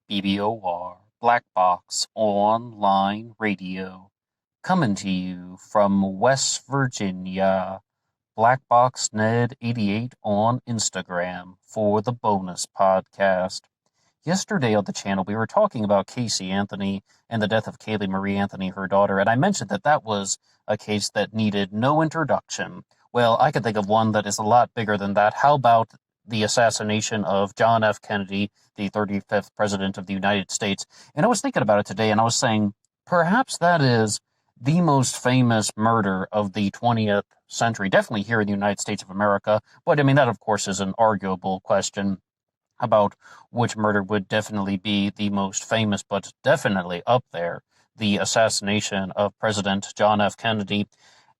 BBOR, Black Box Online Radio, coming to you from West Virginia. Black Box Ned 88 on Instagram for the bonus podcast. Yesterday on the channel, we were talking about Casey Anthony and the death of Kaylee Marie Anthony, her daughter, and I mentioned that that was a case that needed no introduction. Well, I could think of one that is a lot bigger than that. How about the assassination of John F. Kennedy, the 35th President of the United States? And I was thinking about it today, and I was saying, perhaps that is the most famous murder of the 20th century, definitely here in the United States of America. But I mean, that, of course, is an arguable question about which murder would definitely be the most famous, but definitely up there, the assassination of President John F. Kennedy.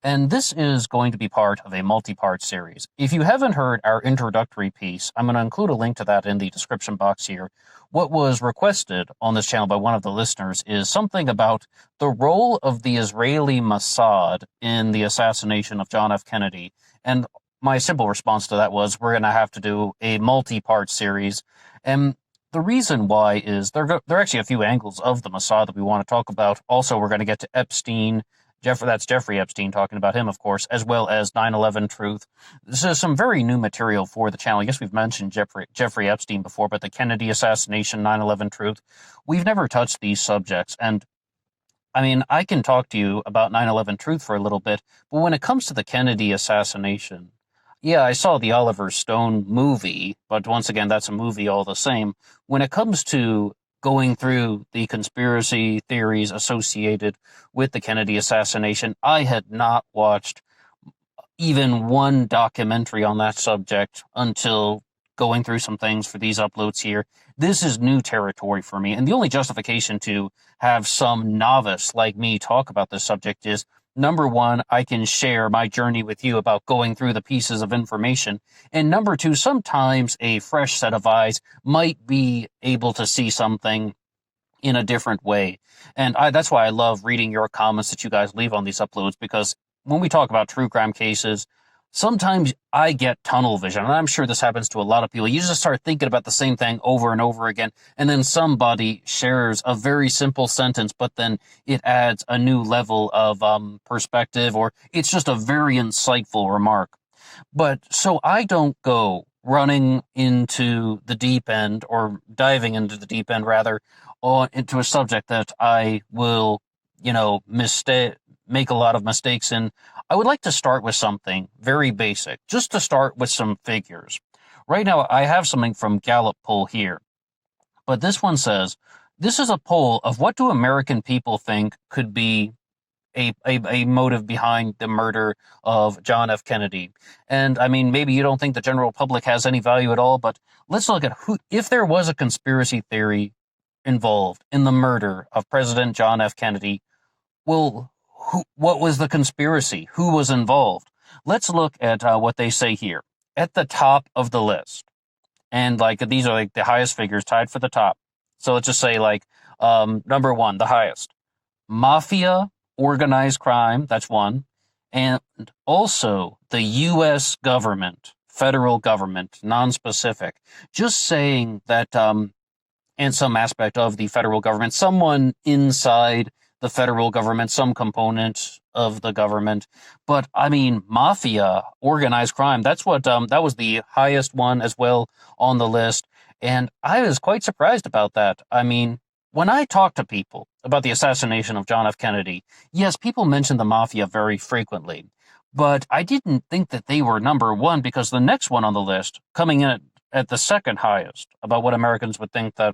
And this is going to be part of a multi-part series. If you haven't heard our introductory piece, I'm going to include a link to that in the description box here. What was requested on this channel by one of the listeners is something about the role of the Israeli Mossad in the assassination of John F. Kennedy. And my simple response to that was, we're going to have to do a multi-part series. And the reason why is there are actually a few angles of the Mossad that we want to talk about. Also, we're going to get to Epstein. That's Jeffrey Epstein, talking about him, of course, as well as 9/11 Truth. This is some very new material for the channel. I guess we've mentioned Jeffrey Epstein before, but the Kennedy assassination, 9/11 Truth, we've never touched these subjects. And I mean, I can talk to you about 9/11 Truth for a little bit, but when it comes to the Kennedy assassination, yeah, I saw the Oliver Stone movie, but once again, that's a movie all the same. When it comes to going through the conspiracy theories associated with the Kennedy assassination, I had not watched even one documentary on that subject until going through some things for these uploads here. This is new territory for me, and the only justification to have some novice like me talk about this subject is, number one, I can share my journey with you about going through the pieces of information. And number two, sometimes a fresh set of eyes might be able to see something in a different way. And that's why I love reading your comments that you guys leave on these uploads, because when we talk about true crime cases, sometimes I get tunnel vision, and I'm sure this happens to a lot of people. You just start thinking about the same thing over and over again, and then somebody shares a very simple sentence, but then it adds a new level of perspective, or it's just a very insightful remark. But so I don't go running into the deep end, or diving into the deep end, rather, or into a subject that I will, make a lot of mistakes in. I would like to start with something very basic, just to start with some figures. Right now, I have something from Gallup poll here, but this one says, this is a poll of what do American people think could be a motive behind the murder of John F. Kennedy. And I mean, maybe you don't think the general public has any value at all, but let's look at if there was a conspiracy theory involved in the murder of President John F. Kennedy, well, what was the conspiracy? Who was involved? Let's look at what they say here. At the top of the list, and these are the highest figures tied for the top. So let's just say number one, the highest. Mafia, organized crime, that's one. And also the U.S. government, federal government, non-specific. Just saying that, and some aspect of the federal government, someone inside the federal government, some component of the government. But I mean, mafia, organized crime, that's what, that was the highest one as well on the list. And I was quite surprised about that. I mean, when I talk to people about the assassination of John F. Kennedy, yes, people mention the mafia very frequently, but I didn't think that they were number one, because the next one on the list, coming in at the second highest, about what Americans would think that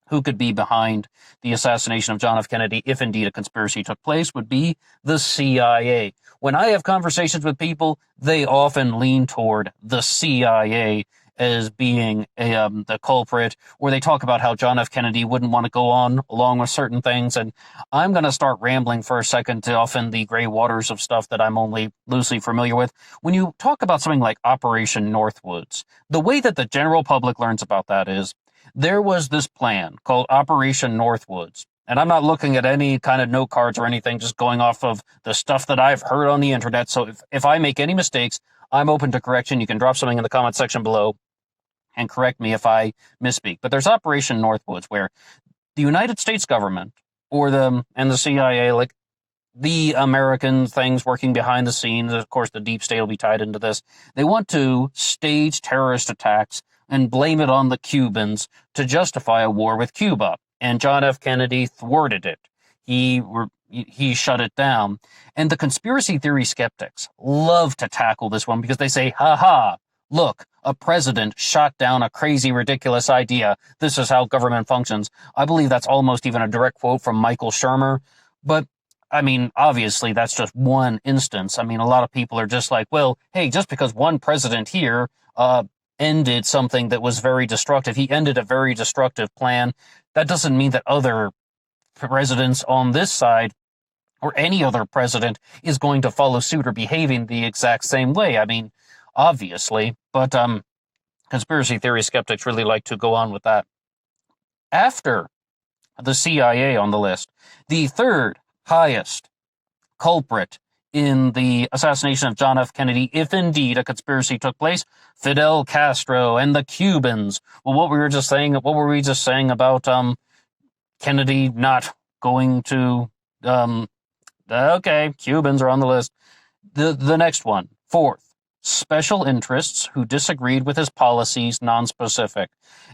who could be behind the assassination of John F. Kennedy, if indeed a conspiracy took place, would be the CIA. When I have conversations with people, they often lean toward the CIA as being the culprit, or they talk about how John F. Kennedy wouldn't want to go on along with certain things. And I'm going to start rambling for a second to offend the gray waters of stuff that I'm only loosely familiar with. When you talk about something like Operation Northwoods, the way that the general public learns about that is, there was this plan called Operation Northwoods. And I'm not looking at any kind of note cards or anything, just going off of the stuff that I've heard on the internet. So if I make any mistakes, I'm open to correction. You can drop something in the comment section below. and correct me if I misspeak, but there's Operation Northwoods, where the United States government and the CIA, like the American things working behind the scenes, of course, the deep state will be tied into this. They want to stage terrorist attacks and blame it on the Cubans to justify a war with Cuba. And John F. Kennedy thwarted it. He shut it down. And the conspiracy theory skeptics love to tackle this one because they say, ha ha, look, a president shot down a crazy, ridiculous idea. This is how government functions. I believe that's almost even a direct quote from Michael Shermer. But I mean, obviously, that's just one instance. I mean, a lot of people are just like, well, hey, just because one president here ended something that was very destructive, he ended a very destructive plan, that doesn't mean that other presidents on this side or any other president is going to follow suit or behaving the exact same way. I mean, obviously, but conspiracy theory skeptics really like to go on with that. After the CIA on the list, the third highest culprit in the assassination of John F. Kennedy, if indeed a conspiracy took place, Fidel Castro and the Cubans. Well, what were we just saying about Kennedy not going to okay, Cubans are on the list. The next one, fourth, special interests who disagreed with his policies, nonspecific.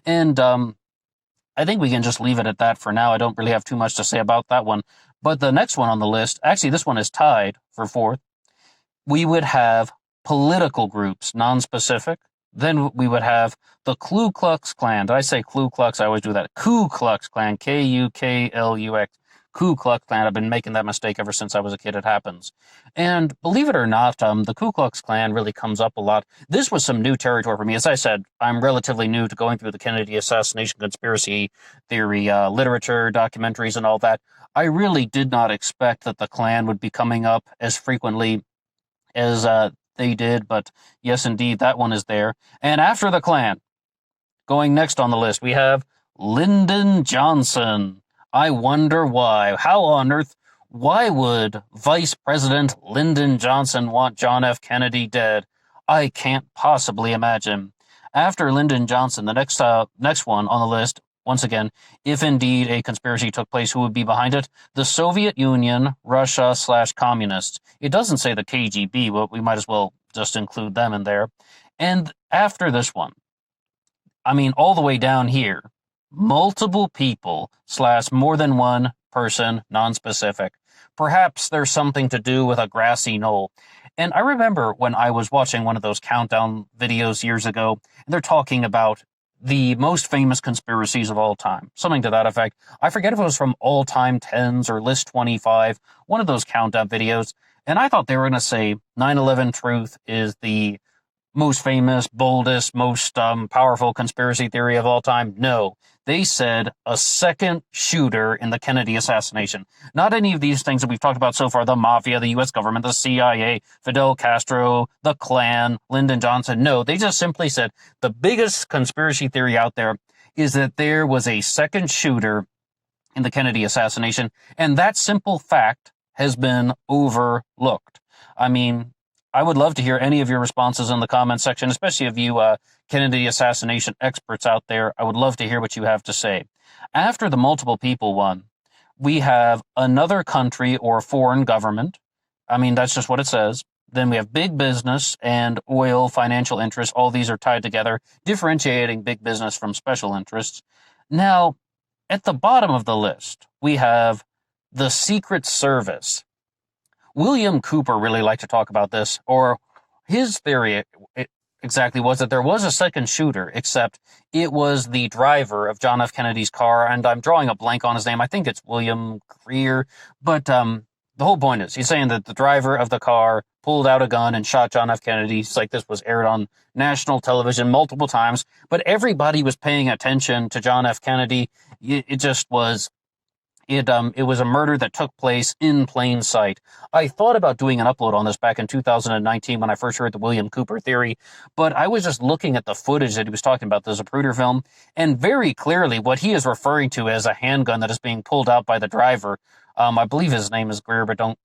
And I think we can just leave it at that for now. I don't really have too much to say about that one. But the next one on the list, actually this one is tied for fourth. We would have political groups, nonspecific. Then we would have the Ku Klux Klan. Did I say Ku Klux? I always do that. Ku Klux Klan, Kuklux. Ku Klux Klan. I've been making that mistake ever since I was a kid. It happens. And believe it or not, the Ku Klux Klan really comes up a lot. This was some new territory for me. As I said, I'm relatively new to going through the Kennedy assassination conspiracy theory literature, documentaries, and all that. I really did not expect that the Klan would be coming up as frequently as they did, but yes, indeed, that one is there. And after the Klan, going next on the list, we have Lyndon Johnson. I wonder why. How on earth, why would Vice President Lyndon Johnson want John F. Kennedy dead? I can't possibly imagine. After Lyndon Johnson, the next one on the list, once again, if indeed a conspiracy took place, who would be behind it? The Soviet Union, Russia/communists. It doesn't say the KGB, but we might as well just include them in there. And after this one, I mean, all the way down here, multiple people / more than one person, nonspecific. Perhaps there's something to do with a grassy knoll. And I remember when I was watching one of those countdown videos years ago, and they're talking about the most famous conspiracies of all time, something to that effect. I forget if it was from All Time 10s or List 25, one of those countdown videos. And I thought they were going to say 9/11 Truth is the most famous, boldest, most powerful conspiracy theory of all time. No, they said a second shooter in the Kennedy assassination. Not any of these things that we've talked about so far, the mafia, the U.S. government, the CIA, Fidel Castro, the Klan, Lyndon Johnson. No, they just simply said the biggest conspiracy theory out there is that there was a second shooter in the Kennedy assassination, and that simple fact has been overlooked. I mean, I would love to hear any of your responses in the comments section, especially of you Kennedy assassination experts out there. I would love to hear what you have to say. After the multiple people one, we have another country or foreign government. I mean, that's just what it says. Then we have big business and oil, financial interests. All these are tied together, differentiating big business from special interests. Now, at the bottom of the list, we have the Secret Service. William Cooper really liked to talk about this, or his theory exactly was that there was a second shooter, except it was the driver of John F. Kennedy's car, and I'm drawing a blank on his name. I think it's William Greer, but the whole point is he's saying that the driver of the car pulled out a gun and shot John F. Kennedy. It's like this was aired on national television multiple times, but everybody was paying attention to John F. Kennedy. It just was... It was a murder that took place in plain sight. I thought about doing an upload on this back in 2019 when I first heard the William Cooper theory, but I was just looking at the footage that he was talking about, the Zapruder film, and very clearly what he is referring to as a handgun that is being pulled out by the driver. I believe his name is Greer, but don't,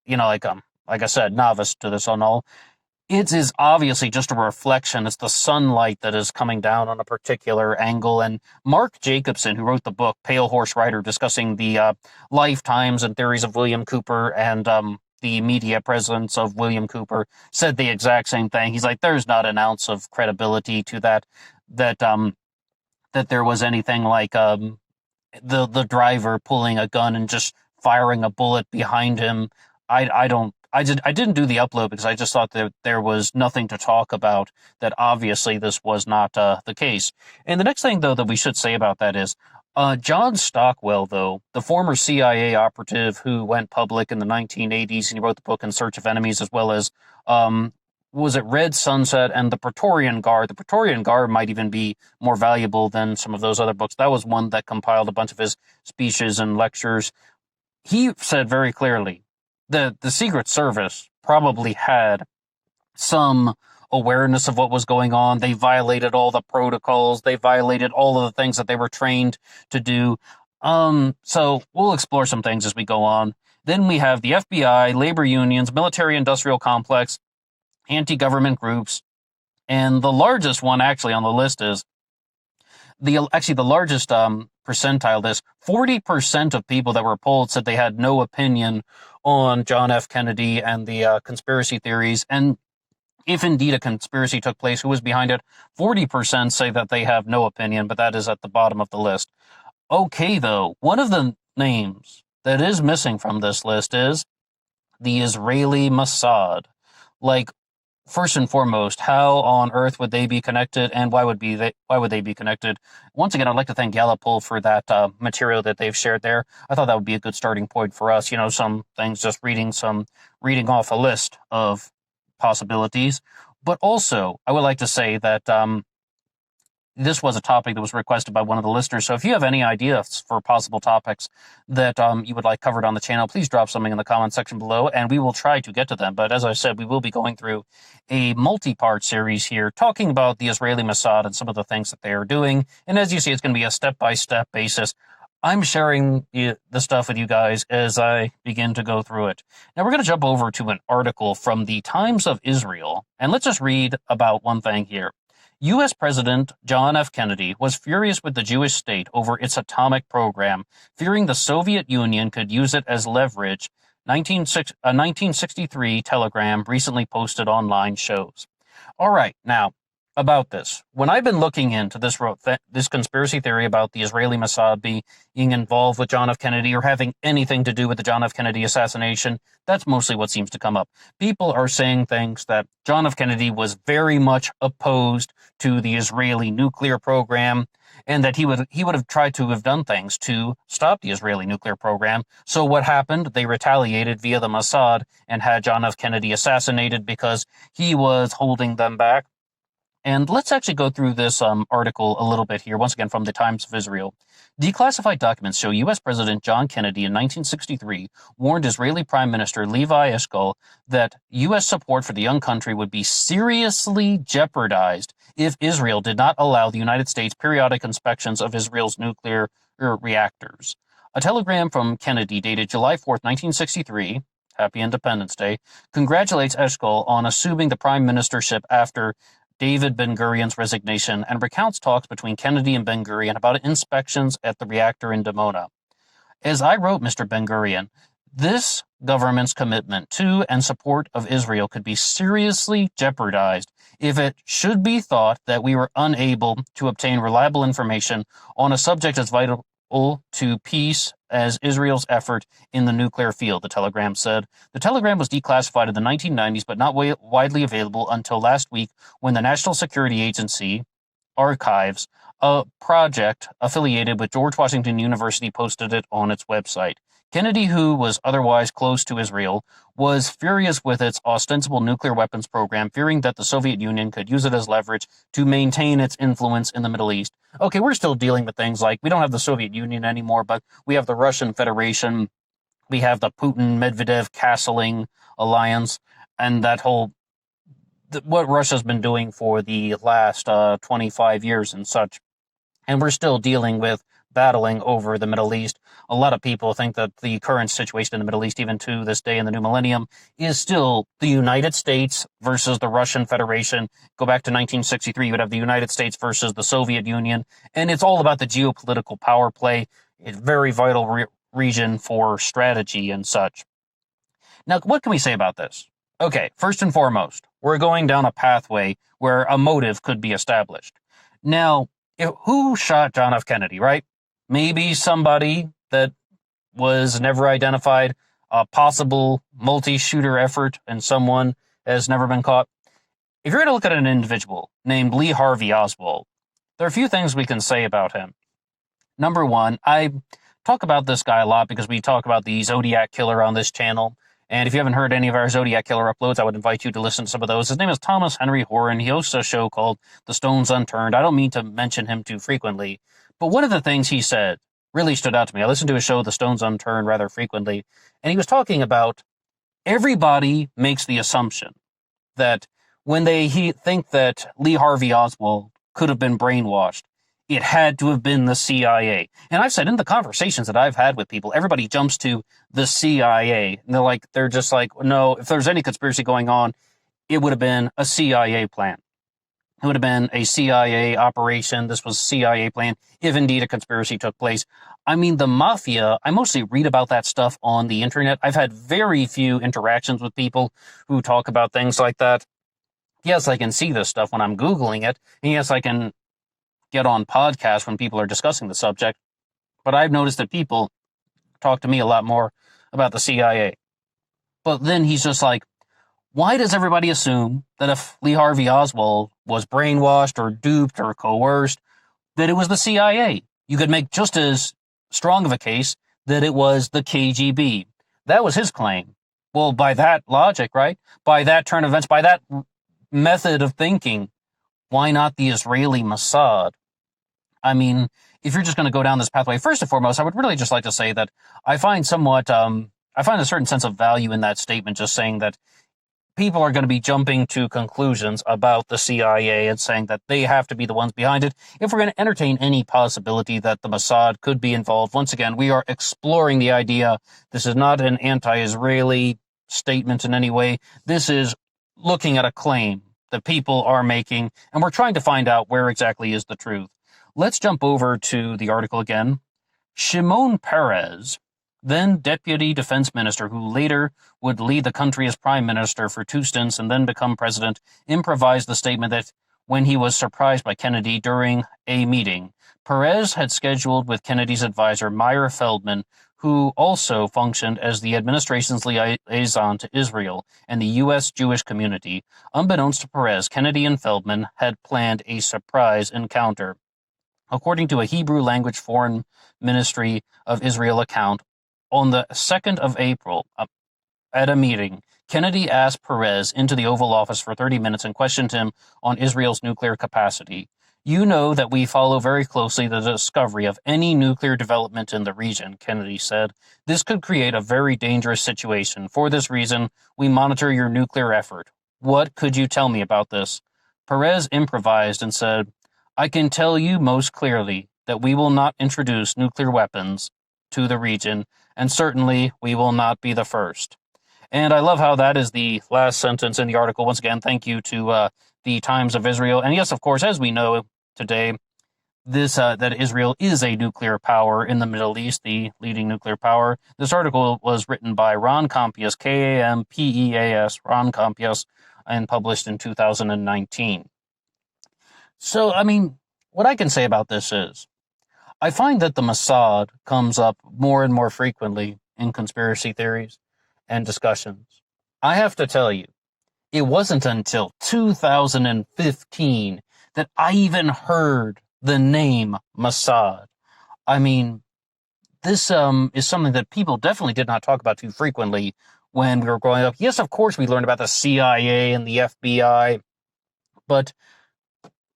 like I said, novice to this and all. It is obviously just a reflection. It's the sunlight that is coming down on a particular angle. And Mark Jacobson, who wrote the book Pale Horse Rider, discussing the lifetimes and theories of William Cooper and the media presence of William Cooper, said the exact same thing. He's like, there's not an ounce of credibility to that there was anything like the driver pulling a gun and just firing a bullet behind him. I didn't do the upload because I just thought that there was nothing to talk about, that obviously this was not the case. And the next thing, though, that we should say about that is John Stockwell, though, the former CIA operative who went public in the 1980s, and he wrote the book In Search of Enemies, as well as was it Red Sunset and the Praetorian Guard. The Praetorian Guard might even be more valuable than some of those other books. That was one that compiled a bunch of his speeches and lectures. He said very clearly that the Secret Service probably had some awareness of what was going on. They violated all the protocols. They violated all of the things that they were trained to do. So we'll explore some things as we go on. Then we have the FBI, labor unions, military-industrial complex, anti-government groups, and the largest one actually on the list is the largest percentile. This 40% of people that were polled said they had no opinion on John F. Kennedy and the conspiracy theories. And if indeed a conspiracy took place, who was behind it? 40% say that they have no opinion, but that is at the bottom of the list. Okay, though, one of the names that is missing from this list is the Israeli Mossad. Like, first and foremost, how on earth would they be connected, and why would they be connected? Once again, I'd like to thank Gallipol for that material that they've shared there. I thought that would be a good starting point for us. You know, some things, just reading off a list of possibilities. But also, I would like to say that this was a topic that was requested by one of the listeners. So if you have any ideas for possible topics that you would like covered on the channel, please drop something in the comment section below, and we will try to get to them. But as I said, we will be going through a multi-part series here, talking about the Israeli Mossad and some of the things that they are doing. And as you see, it's going to be a step-by-step basis. I'm sharing the stuff with you guys as I begin to go through it. Now we're going to jump over to an article from the Times of Israel, and let's just read about one thing here. U.S. President John F. Kennedy was furious with the Jewish state over its atomic program, fearing the Soviet Union could use it as leverage. A 1963 telegram recently posted online shows. All right, now, about this. When I've been looking into this conspiracy theory about the Israeli Mossad being involved with John F. Kennedy or having anything to do with the John F. Kennedy assassination, that's mostly what seems to come up. People are saying things that John F. Kennedy was very much opposed to the Israeli nuclear program, and that he would have tried to have done things to stop the Israeli nuclear program. So what happened? They retaliated via the Mossad and had John F. Kennedy assassinated because he was holding them back. And let's actually go through this article a little bit here, once again from the Times of Israel. Declassified documents show U.S. President John Kennedy in 1963 warned Israeli Prime Minister Levi Eshkol that U.S. support for the young country would be seriously jeopardized if Israel did not allow the United States periodic inspections of Israel's nuclear reactors. A telegram from Kennedy dated July 4th, 1963, Happy Independence Day, congratulates Eshkol on assuming the prime ministership after David Ben-Gurion's resignation, and recounts talks between Kennedy and Ben-Gurion about inspections at the reactor in Dimona. As I wrote, Mr. Ben-Gurion, this government's commitment to and support of Israel could be seriously jeopardized if it should be thought that we were unable to obtain reliable information on a subject as vital to peace as Israel's effort in the nuclear field, the telegram said. The telegram was declassified in the 1990s, but not widely available until last week when the National Security Agency Archives, a project affiliated with George Washington University, posted it on its website. Kennedy, who was otherwise close to Israel, was furious with its ostensible nuclear weapons program, fearing that the Soviet Union could use it as leverage to maintain its influence in the Middle East. Okay, we're still dealing with things like, we don't have the Soviet Union anymore, but we have the Russian Federation, we have the Putin-Medvedev-Castling alliance, and that whole, what Russia's been doing for the last 25 years and such. And we're still dealing with battling over the Middle East. A lot of people think that the current situation in the Middle East, even to this day in the new millennium, is still the United States versus the Russian Federation. Go back to 1963, you would have the United States versus the Soviet Union, and it's all about the geopolitical power play. It's a very vital region for strategy and such. Now, what can we say about this? Okay, first and foremost, we're going down a pathway where a motive could be established. Now, who shot John F. Kennedy, right? Maybe somebody that was never identified, a possible multi-shooter effort, and someone has never been caught. If you're going to look at an individual named Lee Harvey Oswald, there are a few things we can say about him. Number one, I talk about this guy a lot because we talk about the Zodiac Killer on this channel. And if you haven't heard any of our Zodiac Killer uploads, I would invite you to listen to some of those. His name is Thomas Henry Horan. He hosts a show called The Stones Unturned. I don't mean to mention him too frequently, but one of the things he said really stood out to me. I listened to his show, The Stones Unturned, rather frequently, and he was talking about everybody makes the assumption that when they think that Lee Harvey Oswald could have been brainwashed, it had to have been the CIA. And I've said in the conversations that I've had with people, everybody jumps to the CIA. And they're just like, no, if there's any conspiracy going on, it would have been a CIA plan. It would have been a CIA operation. This was a CIA plan, if indeed a conspiracy took place. I mean, the mafia, I mostly read about that stuff on the internet. I've had very few interactions with people who talk about things like that. Yes, I can see this stuff when I'm Googling it. And yes, I can get on podcasts when people are discussing the subject, but I've noticed that people talk to me a lot more about the CIA. But then he's just like, why does everybody assume that if Lee Harvey Oswald was brainwashed or duped or coerced, that it was the CIA? You could make just as strong of a case that it was the KGB. That was his claim. Well, by that logic, right? By that turn of events, by that method of thinking, why not the Israeli Mossad? I mean, if you're just going to go down this pathway, first and foremost, I would really just like to say that I find a certain sense of value in that statement, just saying that people are going to be jumping to conclusions about the CIA and saying that they have to be the ones behind it. If we're going to entertain any possibility that the Mossad could be involved, once again, we are exploring the idea. This is not an anti-Israeli statement in any way. This is looking at a claim that people are making, and we're trying to find out where exactly is the truth. Let's jump over to the article again. Shimon Peres, then Deputy Defense Minister, who later would lead the country as Prime Minister for 2 stints and then become President, improvised the statement that when he was surprised by Kennedy during a meeting, Peres had scheduled with Kennedy's advisor, Meyer Feldman, who also functioned as the administration's liaison to Israel and the U.S. Jewish community. Unbeknownst to Peres, Kennedy and Feldman had planned a surprise encounter. According to a Hebrew-language Foreign Ministry of Israel account, on the 2nd of April, at a meeting, Kennedy asked Peres into the Oval Office for 30 minutes and questioned him on Israel's nuclear capacity. You know that we follow very closely the discovery of any nuclear development in the region, Kennedy said. This could create a very dangerous situation. For this reason, we monitor your nuclear effort. What could you tell me about this? Peres improvised and said, I can tell you most clearly that we will not introduce nuclear weapons to the region, and certainly we will not be the first. And I love how that is the last sentence in the article. Once again, thank you to the Times of Israel. And yes, of course, as we know today, that Israel is a nuclear power in the Middle East, the leading nuclear power. This article was written by Ron Kampias, Kampeas, Ron Kampias, and published in 2019. So, I mean, what I can say about this is, I find that the Mossad comes up more and more frequently in conspiracy theories and discussions. I have to tell you, it wasn't until 2015 that I even heard the name Mossad. I mean, this is something that people definitely did not talk about too frequently when we were growing up. Yes, of course, we learned about the CIA and the FBI, but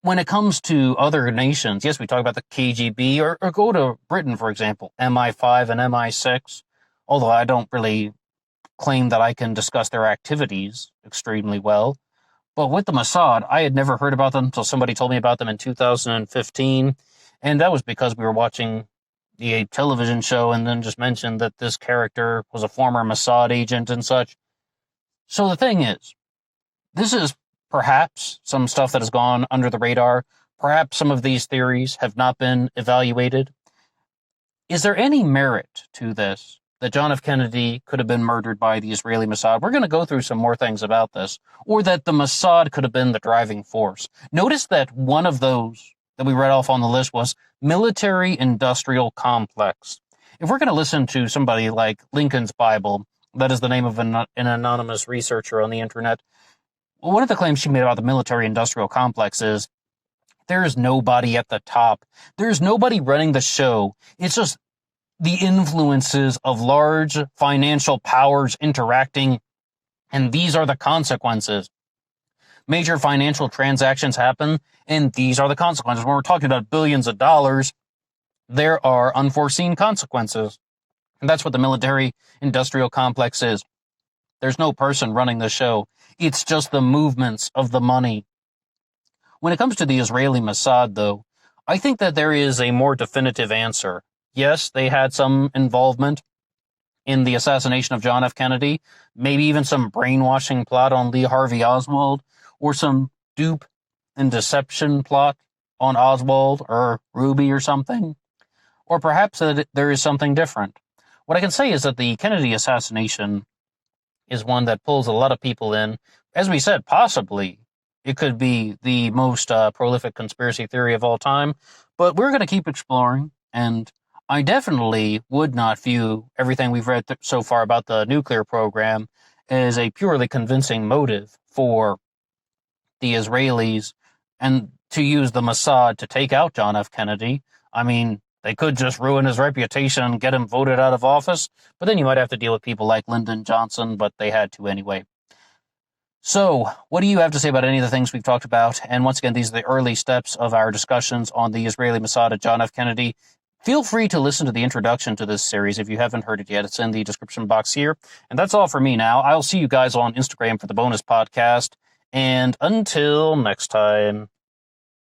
when it comes to other nations, yes, we talk about the KGB, or go to Britain, for example, MI5 and MI6, although I don't really claim that I can discuss their activities extremely well. But with the Mossad, I had never heard about them until somebody told me about them in 2015, and that was because we were watching the television show and then just mentioned that this character was a former Mossad agent and such. So the thing is, this is perhaps some stuff that has gone under the radar. Perhaps some of these theories have not been evaluated. Is there any merit to this, that John F. Kennedy could have been murdered by the Israeli Mossad? We're going to go through some more things about this. Or that the Mossad could have been the driving force. Notice that one of those that we read off on the list was military-industrial complex. If we're going to listen to somebody like Lincoln's Bible, that is the name of an anonymous researcher on the internet, one of the claims she made about the military-industrial complex is there's nobody at the top. There's nobody running the show. It's just the influences of large financial powers interacting, and these are the consequences. Major financial transactions happen, and these are the consequences. When we're talking about billions of dollars, there are unforeseen consequences. And that's what the military-industrial complex is. There's no person running the show. It's just the movements of the money. When it comes to the Israeli Mossad, though, I think that there is a more definitive answer. Yes, they had some involvement in the assassination of John F. Kennedy, maybe even some brainwashing plot on Lee Harvey Oswald, or some dupe and deception plot on Oswald or Ruby or something. Or perhaps that there is something different. What I can say is that the Kennedy assassination is one that pulls a lot of people in. As we said, possibly it could be the most prolific conspiracy theory of all time, but we're going to keep exploring, and I definitely would not view everything we've read so far about the nuclear program as a purely convincing motive for the Israelis and to use the Mossad to take out John F. Kennedy. I mean, they could just ruin his reputation and get him voted out of office, but then you might have to deal with people like Lyndon Johnson, but they had to anyway. So, what do you have to say about any of the things we've talked about? And once again, these are the early steps of our discussions on the Israeli Mossad and John F. Kennedy. Feel free to listen to the introduction to this series if you haven't heard it yet. It's in the description box here. And that's all for me now. I'll see you guys on Instagram for the bonus podcast. And until next time.